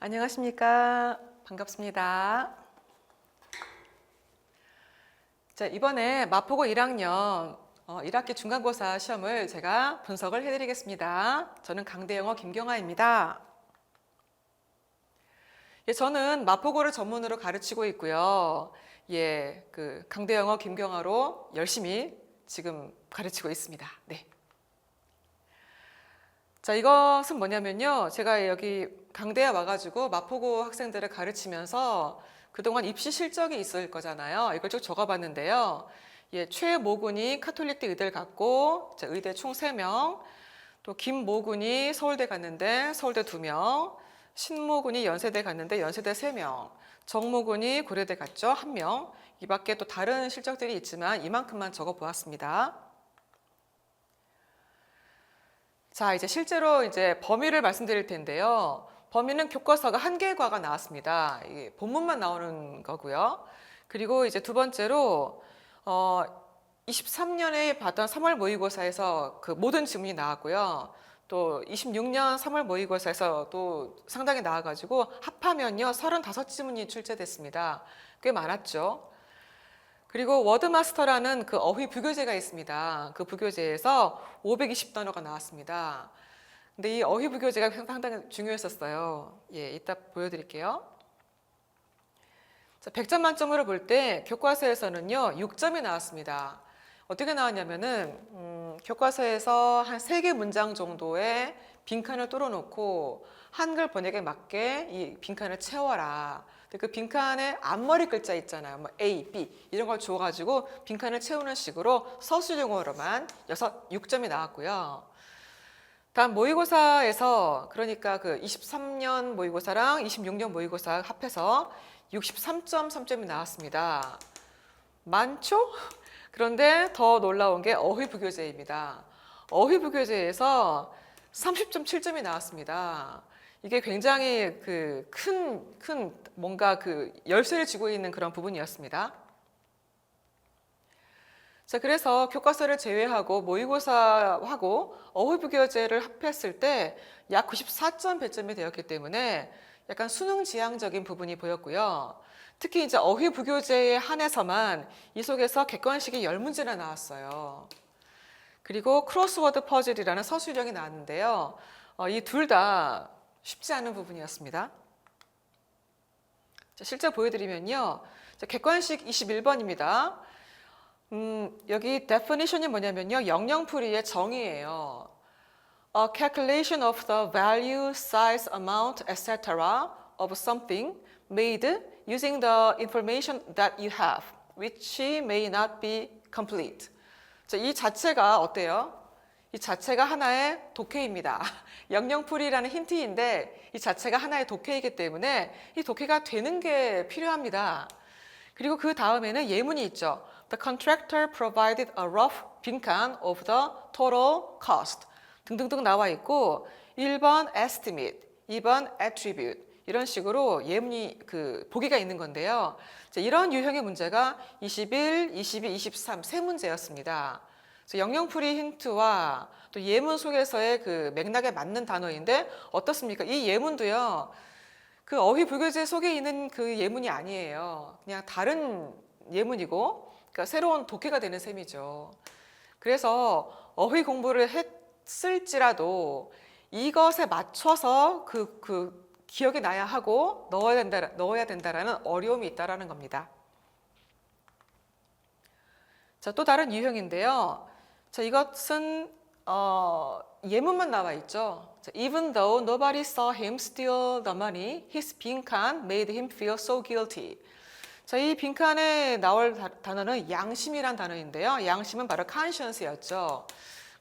안녕하십니까. 반갑습니다. 자, 이번에 마포고 1학년 1학기 중간고사 시험을 제가 분석을 해드리겠습니다. 저는 강대영어 김경아입니다. 예, 저는 마포고를 전문으로 가르치고 있고요. 예, 강대영어 김경아로 열심히 지금 가르치고 있습니다. 네. 자, 이것은 뭐냐면요. 제가 여기 강대에 와가지고 마포고 학생들을 가르치면서 그동안 입시 실적이 있을 거잖아요. 이걸 쭉 적어봤는데요. 예, 최모군이 카톨릭대 의대를 갔고, 자, 의대 총 3명, 또 김모군이 서울대 갔는데 서울대 2명, 신모군이 연세대 갔는데 연세대 3명, 정모군이 고려대 갔죠. 1명. 이 밖에 또 다른 실적들이 있지만 이만큼만 적어 보았습니다. 자, 이제 실제로 이제 범위를 말씀드릴 텐데요. 범위는 교과서가 1개과가 나왔습니다. 이게 본문만 나오는 거고요. 그리고 이제 두 번째로 23년에 봤던 3월 모의고사에서 그 모든 지문이 나왔고요. 또 26년 3월 모의고사에서 또 상당히 나와가지고 합하면요 35지문이 출제됐습니다. 꽤 많았죠. 그리고 워드마스터라는 그 어휘 부교재가 있습니다. 그 부교재에서 520단어가 나왔습니다. 근데 이 어휘 부교재가 상당히 중요했었어요. 예, 이따 보여드릴게요. 자, 100점 만점으로 볼 때 교과서에서는요 6점이 나왔습니다. 어떻게 나왔냐면은 교과서에서 한 3개 문장 정도의 빈칸을 뚫어놓고 한글 번역에 맞게 이 빈칸을 채워라. 그 빈칸에 앞머리 글자 있잖아요. 뭐 A, B 이런 걸 줘가지고 빈칸을 채우는 식으로 서술형으로만 6점이 나왔고요. 다음 모의고사에서 그러니까 그 23년 모의고사랑 26년 모의고사 합해서 63.3점이 나왔습니다. 많죠? 그런데 더 놀라운 게 어휘부교재입니다. 어휘부교재에서 30.7점이 나왔습니다. 이게 굉장히 큰 뭔가 열쇠를 쥐고 있는 그런 부분이었습니다. 자, 그래서 교과서를 제외하고 모의고사하고 어휘부교재를 합했을 때 약 94점 배점이 되었기 때문에 약간 수능 지향적인 부분이 보였고요. 특히 이제 어휘부교재에 한해서만 이 속에서 객관식이 10문제나 나왔어요. 그리고 크로스워드 퍼즐이라는 서술형이 나왔는데요. 이 둘 다 쉽지 않은 부분이었습니다. 자, 실제 보여드리면요. 자, 객관식 21번입니다. 여기 definition이 뭐냐면요. 영영풀이의 정의예요. A calculation of the value, size, amount, etc. of something made using the information that you have, which may not be complete. 자, 이 자체가 어때요? 이 자체가 하나의 독해입니다. 영영풀이라는 힌트인데 이 자체가 하나의 독해이기 때문에 이 독해가 되는 게 필요합니다. 그리고 그 다음에는 예문이 있죠. The contractor provided a rough 빈칸 of the total cost 등등등 나와 있고 1번 estimate, 2번 attribute 이런 식으로 예문이 보기가 있는 건데요. 자, 이런 유형의 문제가 21, 22, 23 세 문제였습니다. 영영풀이 힌트와 또 예문 속에서의 그 맥락에 맞는 단어인데 어떻습니까? 이 예문도요. 그 어휘 부교재 속에 있는 그 예문이 아니에요. 그냥 다른 예문이고 그러니까 새로운 독해가 되는 셈이죠. 그래서 어휘 공부를 했을지라도 이것에 맞춰서 기억이 나야 하고 넣어야 된다라는 어려움이 있다라는 겁니다. 자, 또 다른 유형인데요. 자, 이것은 예문만 나와 있죠. 자, Even though nobody saw him steal the money, his 빈칸 made him feel so guilty. 자, 이 빈칸에 나올 단어는 양심이란 단어인데요. 양심은 바로 conscience였죠.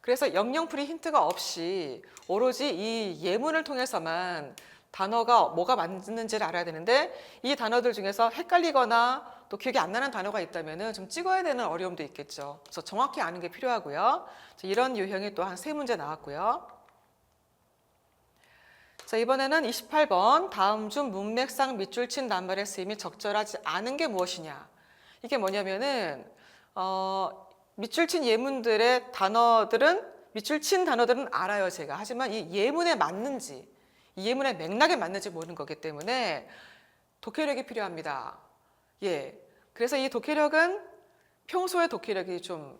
그래서 영영풀이 힌트가 없이 오로지 이 예문을 통해서만 단어가 뭐가 맞는지를 알아야 되는데 이 단어들 중에서 헷갈리거나 또 기억이 안 나는 단어가 있다면 좀 찍어야 되는 어려움도 있겠죠. 그래서 정확히 아는 게 필요하고요. 이런 유형이 또 한 3문제 나왔고요. 자, 이번에는 28번 다음 중 문맥상 밑줄 친 낱말의 쓰임이 적절하지 않은 게 무엇이냐. 이게 뭐냐면은 밑줄 친 예문들의 단어들은 밑줄 친 단어들은 알아요 제가. 하지만 이 예문에 맞는지 이 예문의 맥락에 맞는지 모르는 거기 때문에 독해력이 필요합니다. 예. 그래서 이 독해력은 평소에 독해력이 좀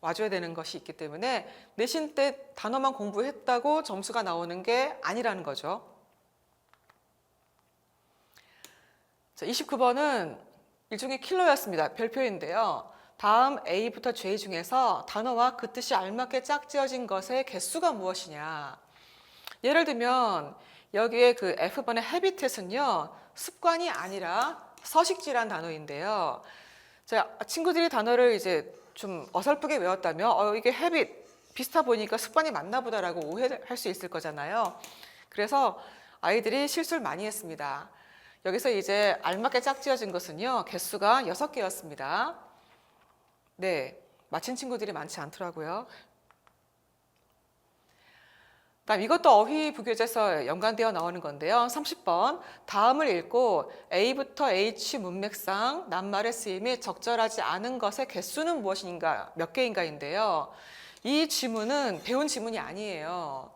와줘야 되는 것이 있기 때문에 내신 때 단어만 공부했다고 점수가 나오는 게 아니라는 거죠. 자, 29번은 일종의 킬러였습니다. 별표인데요. 다음 A부터 J 중에서 단어와 그 뜻이 알맞게 짝지어진 것의 개수가 무엇이냐. 예를 들면 여기에 그 F번의 habit은요. 습관이 아니라 서식지란 단어인데요. 자, 친구들이 단어를 이제 좀 어설프게 외웠다면 이게 habit 비슷하 보니까 습관이 맞나 보다라고 오해할 수 있을 거잖아요. 그래서 아이들이 실수를 많이 했습니다. 여기서 이제 알맞게 짝지어진 것은요. 개수가 6개였습니다. 네, 맞힌 친구들이 많지 않더라고요. 다음 이것도 어휘 부교재에서 연관되어 나오는 건데요. 30번 다음을 읽고 A부터 H 문맥상 낱말의 쓰임이 적절하지 않은 것의 개수는 무엇인가 몇 개인가인데요. 이 지문은 배운 지문이 아니에요.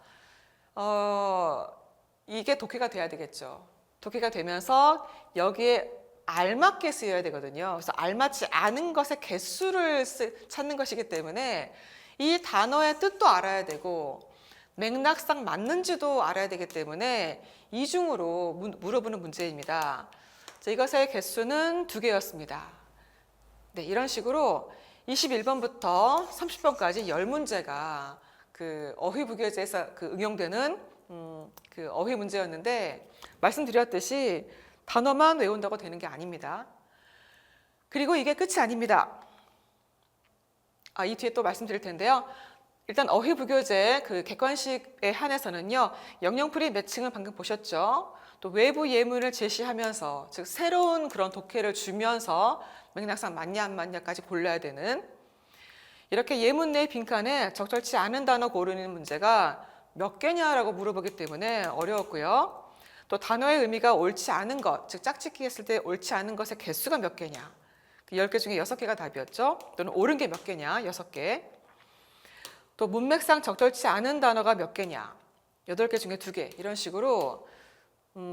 이게 독해가 돼야 되겠죠. 독해가 되면서 여기에 알맞게 쓰여야 되거든요. 그래서 알맞지 않은 것의 개수를 찾는 것이기 때문에 이 단어의 뜻도 알아야 되고 맥락상 맞는지도 알아야 되기 때문에 이중으로 물어보는 문제입니다. 자, 이것의 개수는 2개였습니다. 네, 이런 식으로 21번부터 30번까지 10문제가 그 어휘 부교재에서 그 응용되는 그 어휘 문제였는데 말씀드렸듯이 단어만 외운다고 되는 게 아닙니다. 그리고 이게 끝이 아닙니다. 이 뒤에 또 말씀드릴 텐데요. 일단 어휘 부교재 그 객관식에 한해서는요. 영영풀이 매칭을 방금 보셨죠. 또 외부 예문을 제시하면서 즉 새로운 그런 독해를 주면서 맥락상 맞냐 안 맞냐까지 골라야 되는 이렇게 예문 내 빈칸에 적절치 않은 단어 고르는 문제가 몇 개냐라고 물어보기 때문에 어려웠고요. 또 단어의 의미가 옳지 않은 것, 즉 짝짓기 했을 때 옳지 않은 것의 개수가 몇 개냐. 10개 중에 6개가 답이었죠. 또는 옳은 게 몇 개냐, 6개. 또 문맥상 적절치 않은 단어가 몇 개냐, 8개 중에 2개. 이런 식으로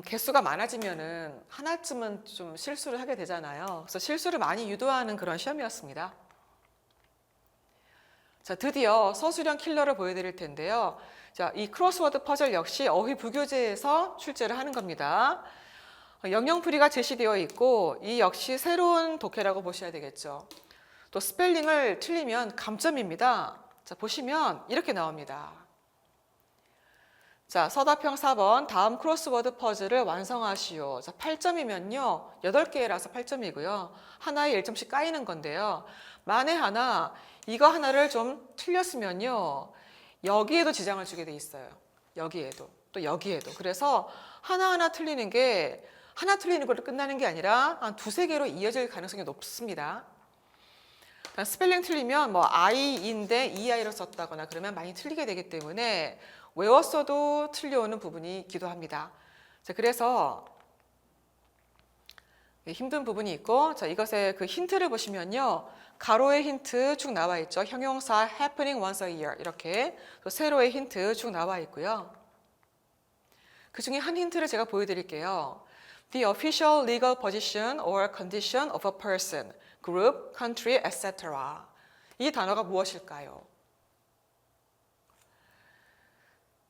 개수가 많아지면은 하나쯤은 좀 실수를 하게 되잖아요. 그래서 실수를 많이 유도하는 그런 시험이었습니다. 자, 드디어 서술형 킬러를 보여드릴 텐데요. 자, 이 크로스워드 퍼즐 역시 어휘 부교재에서 출제를 하는 겁니다. 영영풀이가 제시되어 있고 이 역시 새로운 독해라고 보셔야 되겠죠. 또 스펠링을 틀리면 감점입니다. 자, 보시면 이렇게 나옵니다. 자, 서답형 4번 다음 크로스워드 퍼즐을 완성하시오. 자, 8점이면요. 8개라서 8점이고요. 하나에 1점씩 까이는 건데요. 만에 하나 이거 하나를 좀 틀렸으면요. 여기에도 지장을 주게 돼 있어요. 여기에도 또 여기에도. 그래서 하나하나 틀리는 게 하나 틀리는 걸로 끝나는 게 아니라 한 2-3개로 이어질 가능성이 높습니다. 스펠링 틀리면 뭐 I인데 EI로 썼다거나 그러면 많이 틀리게 되기 때문에 외웠어도 틀려오는 부분이 있기도 합니다. 자, 그래서 힘든 부분이 있고, 자, 이것의 그 힌트를 보시면요. 가로의 힌트 쭉 나와 있죠. 형용사 happening once a year 이렇게 또 세로의 힌트 쭉 나와 있고요. 그 중에 한 힌트를 제가 보여드릴게요. The official legal position or condition of a person, group, country, etc. 이 단어가 무엇일까요?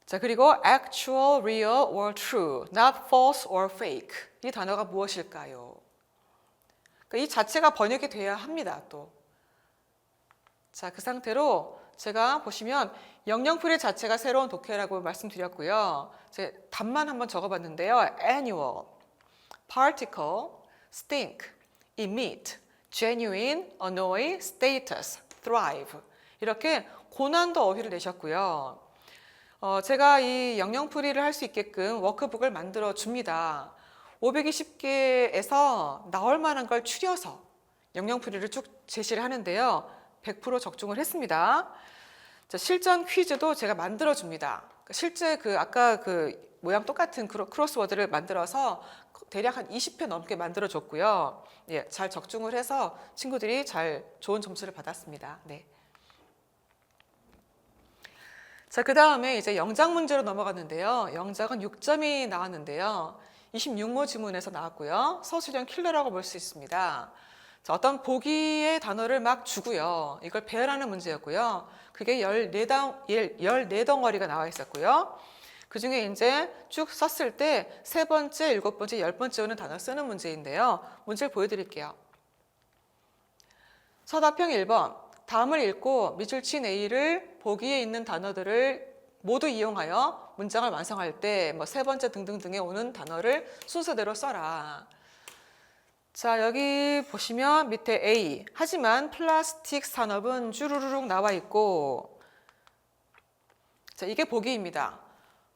자, 그리고 actual, real or true, not false or fake. 이 단어가 무엇일까요? 그러니까 이 자체가 번역이 돼야 합니다, 또. 자, 그 상태로 제가 보시면 영영풀이 자체가 새로운 독해라고 말씀드렸고요. 제가 답만 한번 적어봤는데요. annual, particle, stink, emit, genuine, annoy, status, thrive 이렇게 고난도 어휘를 내셨고요. 제가 이 영영풀이를 할 수 있게끔 워크북을 만들어 줍니다. 520개에서 나올 만한 걸 추려서 영영풀이를 쭉 제시를 하는데요. 100% 적중을 했습니다. 자, 실전 퀴즈도 제가 만들어 줍니다. 실제 그 아까 그 모양 똑같은 크로스워드를 만들어서 대략 한 20회 넘게 만들어 줬고요. 예, 잘 적중을 해서 친구들이 잘 좋은 점수를 받았습니다. 네. 자, 그 다음에 이제 영작 문제로 넘어갔는데요. 영작은 6점이 나왔는데요. 26모 지문에서 나왔고요. 서술형 킬러라고 볼 수 있습니다. 자, 어떤 보기의 단어를 막 주고요. 이걸 배열하는 문제였고요. 그게 14덩어리가 나와 있었고요. 그 중에 이제 쭉 썼을 때 세 번째, 일곱 번째, 열 번째 오는 단어 쓰는 문제인데요. 문제를 보여드릴게요. 서답형 1번. 다음을 읽고 밑줄 친 A를 보기에 있는 단어들을 모두 이용하여 문장을 완성할 때 뭐 세 번째 등등등에 오는 단어를 순서대로 써라. 자, 여기 보시면 밑에 A. 하지만 플라스틱 산업은 쭈루루룩 나와 있고, 자, 이게 보기입니다.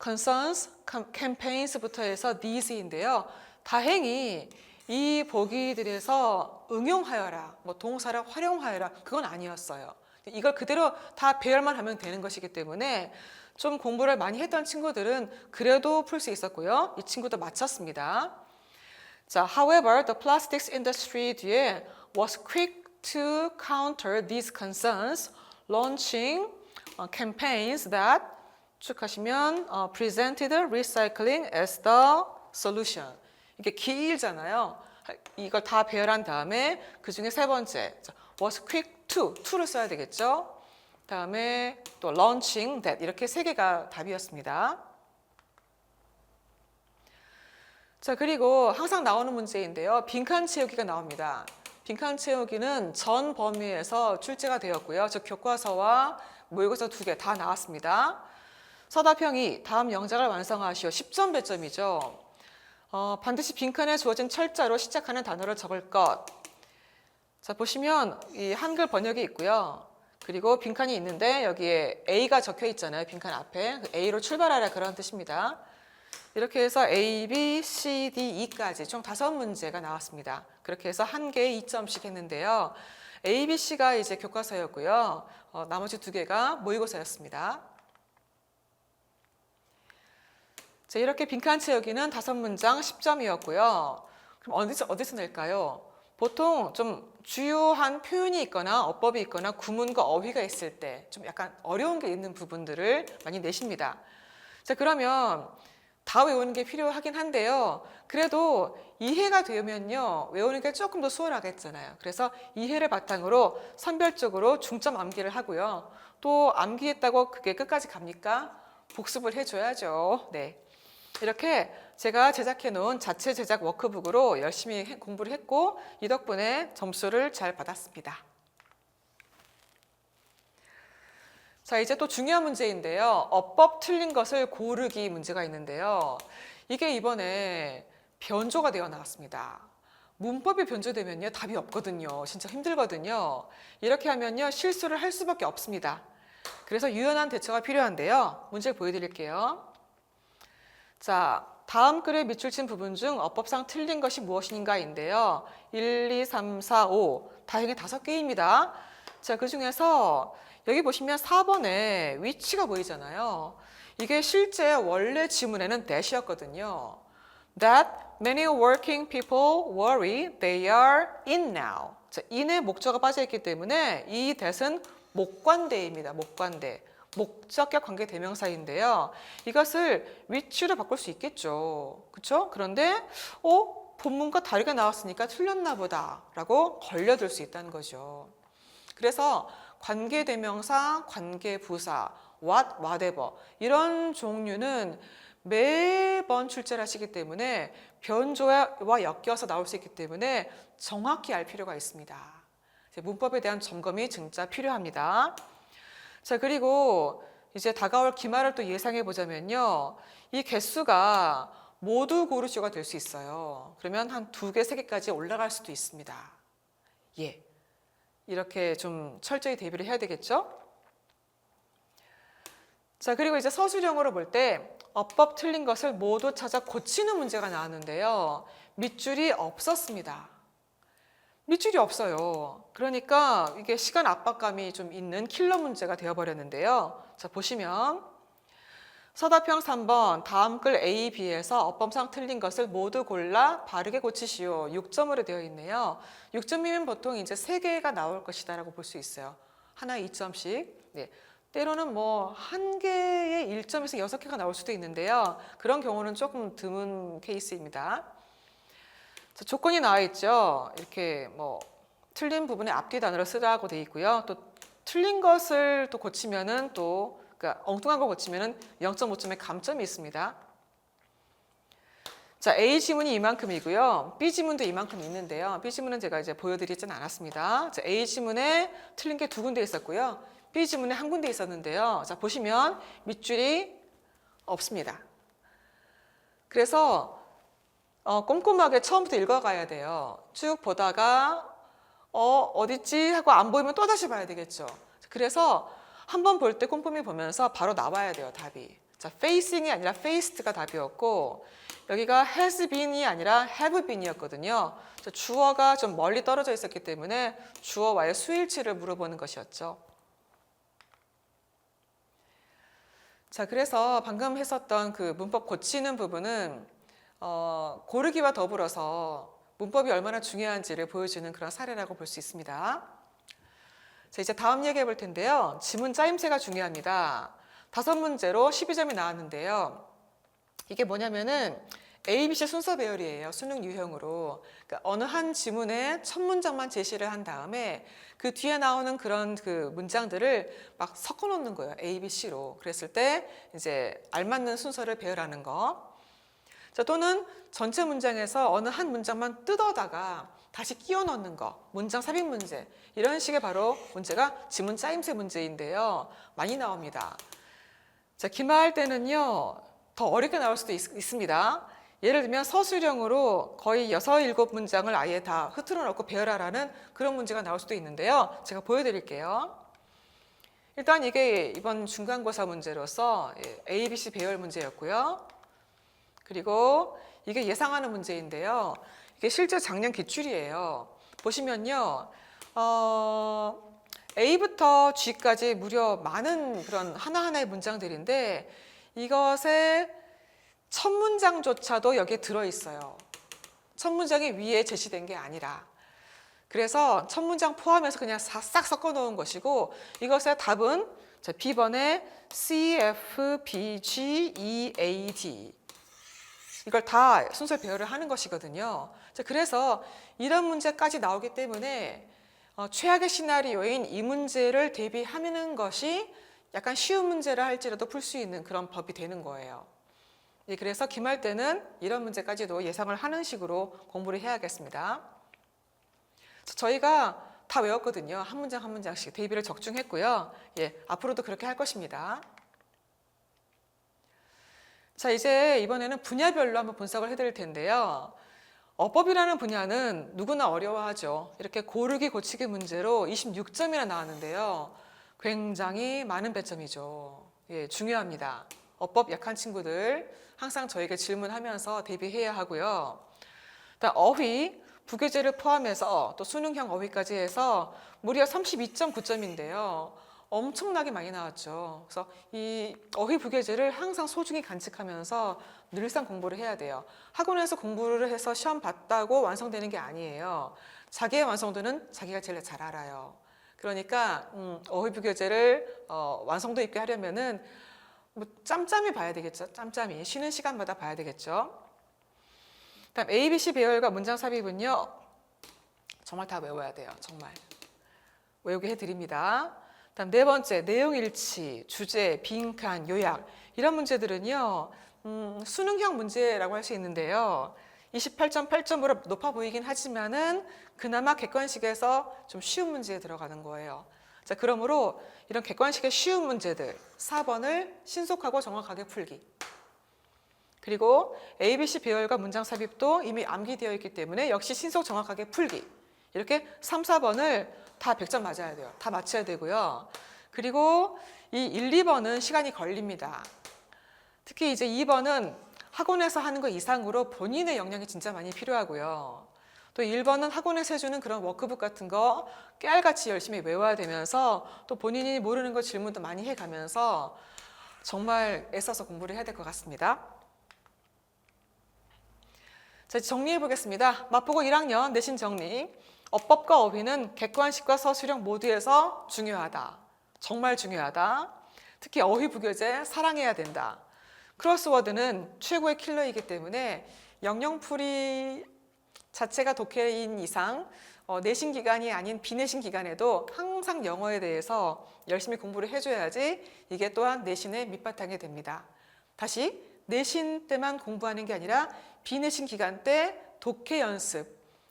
concerns, campaigns부터 해서 these인데요. 다행히 이 보기들에서 응용하여라, 뭐 동사를 활용하여라, 그건 아니었어요. 이걸 그대로 다 배열만 하면 되는 것이기 때문에 좀 공부를 많이 했던 친구들은 그래도 풀 수 있었고요. 이 친구도 맞췄습니다. 자, however, the plastics industry 뒤에 was quick to counter these concerns, launching campaigns that 쭉 하시면 presented recycling as the solution. 이게 길잖아요. 이걸 다 배열한 다음에 그 중에 세 번째 was quick to를 써야 되겠죠. 다음에 또 launching that 이렇게 세 개가 답이었습니다. 자, 그리고 항상 나오는 문제인데요. 빈칸 채우기가 나옵니다. 빈칸 채우기는 전 범위에서 출제가 되었고요. 즉 교과서와 모의고사 2개 다 나왔습니다. 서답형이 다음 영작을 완성하시오. 10점 배점이죠. 반드시 빈칸에 주어진 철자로 시작하는 단어를 적을 것. 자, 보시면 이 한글 번역이 있고요. 그리고 빈칸이 있는데 여기에 A가 적혀 있잖아요. 빈칸 앞에. A로 출발하라 그런 뜻입니다. 이렇게 해서 A, B, C, D, E까지 총 5문제가 나왔습니다. 그렇게 해서 한 개에 2점씩 했는데요. A, B, C가 이제 교과서였고요. 나머지 2개가 모의고사였습니다. 자, 이렇게 빈칸 채우기는 5문장 10점이었고요. 그럼 어디서 낼까요? 보통 좀 주요한 표현이 있거나 어법이 있거나 구문과 어휘가 있을 때 좀 약간 어려운 게 있는 부분들을 많이 내십니다. 자, 그러면 다 외우는 게 필요하긴 한데요. 그래도 이해가 되면요. 외우는 게 조금 더 수월하겠잖아요. 그래서 이해를 바탕으로 선별적으로 중점 암기를 하고요. 또 암기했다고 그게 끝까지 갑니까? 복습을 해줘야죠. 네. 이렇게 제가 제작해 놓은 자체 제작 워크북으로 열심히 공부를 했고 이 덕분에 점수를 잘 받았습니다. 자, 이제 또 중요한 문제인데요. 어법 틀린 것을 고르기 문제가 있는데요. 이게 이번에 변조가 되어 나왔습니다. 문법이 변조되면요. 답이 없거든요. 진짜 힘들거든요. 이렇게 하면요. 실수를 할 수밖에 없습니다. 그래서 유연한 대처가 필요한데요. 문제를 보여드릴게요. 자, 다음 글에 밑줄 친 부분 중 어법상 틀린 것이 무엇인가인데요. 1, 2, 3, 4, 5. 다행히 5개입니다. 자, 그 중에서 여기 보시면 4번에 위치가 보이잖아요. 이게 실제 원래 지문에는 that이었거든요. That many working people worry they are in now. 자, in의 목적어가 빠져있기 때문에 이 that은 목관대입니다. 목관대. 목적격 관계 대명사인데요. 이것을 which로 바꿀 수 있겠죠. 그렇죠? 그런데 본문과 다르게 나왔으니까 틀렸나 보다 라고 걸려들 수 있다는 거죠. 그래서 관계 대명사, 관계 부사, what, whatever 이런 종류는 매번 출제를 하시기 때문에 변조와 엮여서 나올 수 있기 때문에 정확히 알 필요가 있습니다. 문법에 대한 점검이 진짜 필요합니다. 자, 그리고 이제 다가올 기말을 또 예상해 보자면요. 이 개수가 모두 고르쇼가 될 수 있어요. 그러면 한 2개, 3개까지 올라갈 수도 있습니다. 예. 이렇게 좀 철저히 대비를 해야 되겠죠? 자, 그리고 이제 서술형으로 볼 때 어법 틀린 것을 모두 찾아 고치는 문제가 나왔는데요. 밑줄이 없었습니다. 밑줄이 없어요. 그러니까 이게 시간 압박감이 좀 있는 킬러 문제가 되어버렸는데요. 자, 보시면 서답형 3번 다음 글 A, B에서 어법상 틀린 것을 모두 골라 바르게 고치시오. 6점으로 되어 있네요. 6점이면 보통 이제 3개가 나올 것이다라고 볼 수 있어요. 하나에 2점씩. 네. 때로는 뭐 한 개의 1점에서 6개가 나올 수도 있는데요. 그런 경우는 조금 드문 케이스입니다. 자, 조건이 나와 있죠. 이렇게 뭐 틀린 부분에 앞뒤 단어를 쓰라고 돼 있고요. 또 틀린 것을 또 고치면은 또 그러니까 엉뚱한 거 고치면은 0.5점의 감점이 있습니다. 자, A 지문이 이만큼이고요. B 지문도 이만큼 있는데요. B 지문은 제가 이제 보여드리진 않았습니다. 자, A 지문에 틀린 게 2군데 있었고요. B 지문에 1군데 있었는데요. 자, 보시면 밑줄이 없습니다. 그래서 꼼꼼하게 처음부터 읽어가야 돼요. 쭉 보다가 어딨지 하고 안 보이면 또 다시 봐야 되겠죠. 그래서 한번 볼 때 꼼꼼히 보면서 바로 나와야 돼요, 답이. 자, facing이 아니라 faced가 답이었고 여기가 has been이 아니라 have been이었거든요. 주어가 좀 멀리 떨어져 있었기 때문에 주어와의 수일치를 물어보는 것이었죠. 자, 그래서 방금 했었던 그 문법 고치는 부분은 고르기와 더불어서 문법이 얼마나 중요한지를 보여주는 그런 사례라고 볼 수 있습니다. 자, 이제 다음 얘기해 볼 텐데요. 지문 짜임새가 중요합니다. 5문제로 12점이 나왔는데요. 이게 뭐냐면은 ABC 순서 배열이에요. 수능 유형으로. 그러니까 어느 한 지문에 첫 문장만 제시를 한 다음에 그 뒤에 나오는 그런 그 문장들을 막 섞어 놓는 거예요. A, B, C로. 그랬을 때 이제 알맞는 순서를 배열하는 거. 자, 또는 전체 문장에서 어느 한 문장만 뜯어다가 다시 끼워 넣는 거. 문장 삽입 문제. 이런 식의 바로 문제가 지문 짜임새 문제인데요. 많이 나옵니다. 자, 기말할 때는요. 더 어렵게 나올 수도 있습니다. 예를 들면 서술형으로 거의 6, 7문장을 아예 다 흐트러 놓고 배열하라는 그런 문제가 나올 수도 있는데요. 제가 보여드릴게요. 일단 이게 이번 중간고사 문제로서 A, B, C 배열 문제였고요. 그리고 이게 예상하는 문제인데요. 이게 실제 작년 기출이에요. 보시면요. A부터 G까지 무려 많은 그런 하나하나의 문장들인데 이것의 첫 문장조차도 여기에 들어있어요. 첫 문장이 위에 제시된 게 아니라. 그래서 첫 문장 포함해서 그냥 싹 섞어 놓은 것이고 이것의 답은 B번에 C, F, B, G, E, A, D 이걸 다 순서 배열을 하는 것이거든요. 그래서 이런 문제까지 나오기 때문에 최악의 시나리오인 이 문제를 대비하는 것이 약간 쉬운 문제라 할지라도 풀 수 있는 그런 법이 되는 거예요. 그래서 기말 때는 이런 문제까지도 예상을 하는 식으로 공부를 해야겠습니다. 저희가 다 외웠거든요. 한 문장 한 문장씩 대비를 적중했고요. 앞으로도 그렇게 할 것입니다. 자, 이제 이번에는 분야별로 한번 분석을 해드릴 텐데요. 어법이라는 분야는 누구나 어려워하죠. 이렇게 고르기 고치기 문제로 26점이나 나왔는데요. 굉장히 많은 배점이죠. 중요합니다. 어법 약한 친구들 항상 저에게 질문하면서 대비해야 하고요. 어휘, 부교재를 포함해서 또 수능형 어휘까지 해서 무려 32.9점인데요. 엄청나게 많이 나왔죠. 그래서 이 어휘 부교재를 항상 소중히 간직하면서 늘상 공부를 해야 돼요. 학원에서 공부를 해서 시험 봤다고 완성되는 게 아니에요. 자기의 완성도는 자기가 제일 잘 알아요. 그러니까 어휘 부교재를 완성도 있게 하려면은 뭐 짬짬이 봐야 되겠죠. 짬짬이 쉬는 시간마다 봐야 되겠죠. 다음 A, B, C 배열과 문장 삽입은요. 정말 다 외워야 돼요. 정말 외우게 해드립니다. 다음 네 번째 내용 일치, 주제, 빈칸, 요약 이런 문제들은요. 수능형 문제라고 할 수 있는데요. 28.8점으로 높아 보이긴 하지만은 그나마 객관식에서 좀 쉬운 문제에 들어가는 거예요. 자, 그러므로 이런 객관식의 쉬운 문제들 4번을 신속하고 정확하게 풀기. 그리고 ABC 배열과 문장 삽입도 이미 암기되어 있기 때문에 역시 신속 정확하게 풀기. 이렇게 3, 4번을 다 100점 맞아야 돼요. 다 맞춰야 되고요. 그리고 이 1, 2번은 시간이 걸립니다. 특히 이제 2번은 학원에서 하는 거 이상으로 본인의 역량이 진짜 많이 필요하고요. 또 1번은 학원에서 해주는 그런 워크북 같은 거 깨알같이 열심히 외워야 되면서 또 본인이 모르는 거 질문도 많이 해가면서 정말 애써서 공부를 해야 될 것 같습니다. 자, 정리해 보겠습니다. 마포고 1학년 내신 정리. 어법과 어휘는 객관식과 서술형 모두에서 중요하다. 정말 중요하다. 특히 어휘부교재 사랑해야 된다. 크로스워드는 최고의 킬러이기 때문에 영영풀이 자체가 독해인 이상 내신 기간이 아닌 비내신 기간에도 항상 영어에 대해서 열심히 공부를 해줘야지 이게 또한 내신의 밑바탕이 됩니다. 다시 내신 때만 공부하는 게 아니라 비내신 기간 때 독해 연습,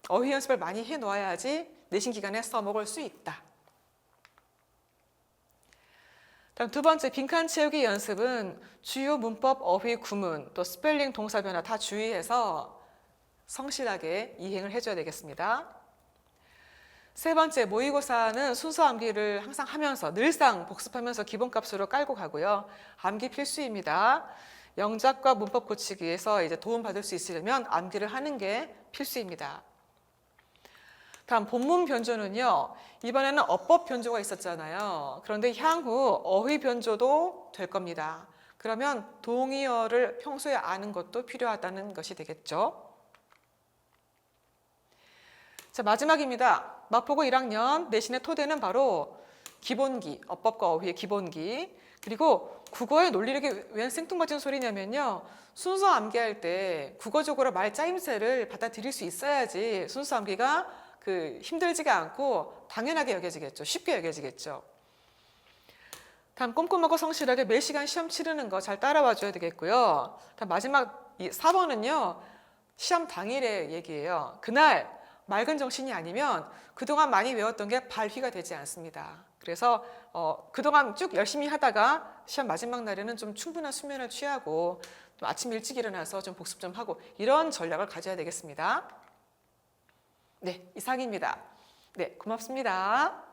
어휘 연습을 많이 해놓아야지 내신 기간에 써먹을 수 있다. 다음 두 번째 빈칸 채우기 연습은 주요 문법, 어휘, 구문, 또 스펠링, 동사 변화 다 주의해서 성실하게 이행을 해줘야 되겠습니다. 세 번째 모의고사는 순서 암기를 항상 하면서 늘상 복습하면서 기본값으로 깔고 가고요. 암기 필수입니다. 영작과 문법 고치기에서 이제 도움받을 수 있으려면 암기를 하는 게 필수입니다. 다음 본문 변조는요. 이번에는 어법 변조가 있었잖아요. 그런데 향후 어휘 변조도 될 겁니다. 그러면 동의어를 평소에 아는 것도 필요하다는 것이 되겠죠. 자, 마지막입니다. 마포고 1학년 내신의 토대는 바로 기본기, 어법과 어휘의 기본기. 그리고 국어의 논리력이 웬 생뚱맞은 소리냐면요. 순서 암기할 때 국어적으로 말 짜임새를 받아들일 수 있어야지 순서 암기가 힘들지가 않고 당연하게 여겨지겠죠. 쉽게 여겨지겠죠. 다음 꼼꼼하고 성실하게 매 시간 시험 치르는 거 잘 따라와 줘야 되겠고요. 다음 마지막 4번은요. 시험 당일의 얘기예요. 그날 맑은 정신이 아니면 그동안 많이 외웠던 게 발휘가 되지 않습니다. 그래서 그동안 쭉 열심히 하다가 시험 마지막 날에는 좀 충분한 수면을 취하고 또 아침 일찍 일어나서 좀 복습 좀 하고 이런 전략을 가져야 되겠습니다. 네, 이상입니다. 네, 고맙습니다.